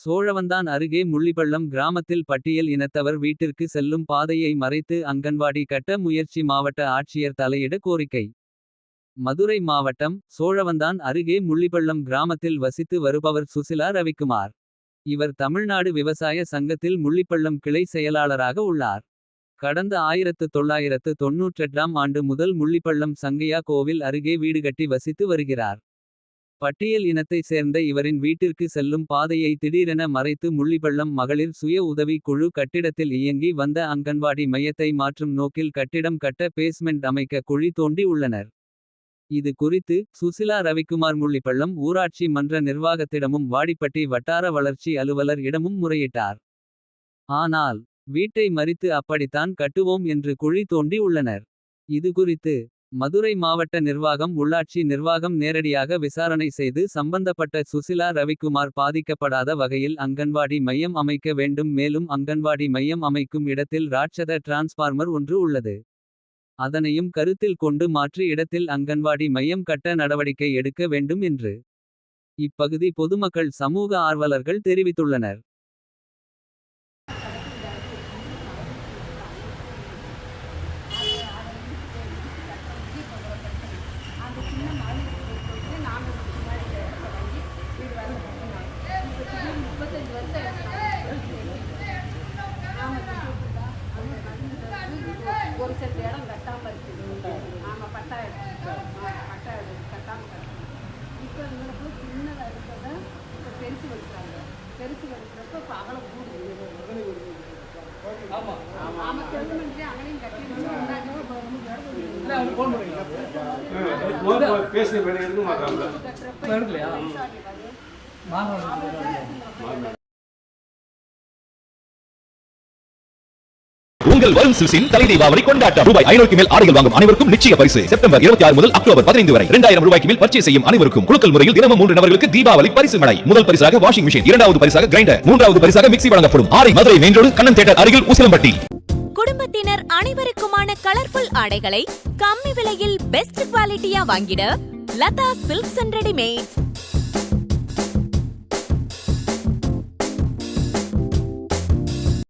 சோழவந்தான் அருகே முள்ளிப்பள்ளம் கிராமத்தில் பட்டியல் இனத்தவர் வீட்டிற்கு செல்லும் பாதையை மறைத்து அங்கன்வாடி கட்ட முயற்சி. மாவட்ட ஆட்சியர் தலையிட கோரிக்கை. மதுரை மாவட்டம் சோழவந்தான் அருகே முள்ளிப்பள்ளம் கிராமத்தில் வசித்து வருபவர் சுசிலா ரவிக்குமார். இவர் தமிழ்நாடு விவசாய சங்கத்தில் முள்ளிப்பள்ளம் கிளை செயலாளராக உள்ளார். கடந்த 1998ஆம் ஆண்டு முதல் முள்ளிப்பள்ளம் சங்கையா கோவில் அருகே வீடு கட்டி வசித்து வருகிறார். பட்டியல் இனத்தை சேர்ந்த இவரின் வீட்டிற்கு செல்லும் பாதையை திடீரென மறைத்து முள்ளிப்பள்ளம் மகளிர் சுய உதவி குழு கட்டிடத்தில் இயங்கி வந்த அங்கன்வாடி மையத்தை மாற்றும் நோக்கில் கட்டிடம் கட்ட பேஸ்மெண்ட் அமைக்க குழி தோண்டி உள்ளனர். இது குறித்து சுசிலா ரவிக்குமார் முள்ளிப்பள்ளம் ஊராட்சி மன்ற நிர்வாகத்திடமும் வாடிப்பட்டி வட்டார வளர்ச்சி அலுவலர் இடமும் முறையிட்டார். ஆனால் வீட்டை மறித்து அப்படித்தான் கட்டுவோம் என்று குழி தோண்டி உள்ளனர். இதுகுறித்து மதுரை மாவட்ட நிர்வாகம் உள்ளாட்சி நிர்வாகம் நேரடியாக விசாரணை செய்து சம்பந்தப்பட்ட சுசிலா ரவிக்குமார் பாதிக்கப்படாத வகையில் அங்கன்வாடி மையம் அமைக்க வேண்டும். மேலும் அங்கன்வாடி மையம் அமைக்கும் இடத்தில் ராட்சத டிரான்ஸ்பார்மர் ஒன்று உள்ளது. அதனையும் கருத்தில் கொண்டு மாற்று இடத்தில் அங்கன்வாடி மையம் கட்ட நடவடிக்கை எடுக்க வேண்டும் என்று இப்பகுதி பொதுமக்கள் சமூக ஆர்வலர்கள் தெரிவித்துள்ளனர். ஒரு சில இடம் கட்டாமல் இருக்குது. ஆமாம், பட்டா கட்டாமல் இப்போ இவங்களுக்கு சின்னதாக இருக்கிறத இப்போ பெருசு வச்சுறாங்க. பெருசு வச்சுக்கிறப்ப இப்போ அகலம் கூடுது. ஆமாம், கவர்மெண்ட்லேயே அங்கனையும் கட்டி உங்கள் வரும் சில்சின் தலை தீபாவளி கொண்டாட்டம். ரூபாய் 500க்கு மேல் ஆடைகள் வாங்கும் அனைவருக்கும் நிச்சய பரிசு. செப்டம்பர் 26 முதல் அக்டோபர் 15 வரை 2000 ரூபாய்க்கு மேல் பர்ச்சேஸ் செய்யும் அனைவருக்கும் குலுக்கல் முறையில் தினமும் 3 நபர்களுக்கு தீபாவளி பரிசு மழை. முதல் பரிசாக வாஷிங் மிஷின், இரண்டாவது பரிசாக கிரைண்டர், மூன்றாவது பரிசாக மிக்ஸி வழங்கப்படும். Madurai main road Kannan theatre அருகில் உசிலம்பட்டி. குடும்பத்தினர் அனைவருக்குமான கலர்ஃபுல் ஆடைகளை கம்மி விலையில் பெஸ்ட் குவாலிட்டியா வாங்கிட லதா சில்க்ஸ் அண்ட் ரெடிமேட்ஸ்.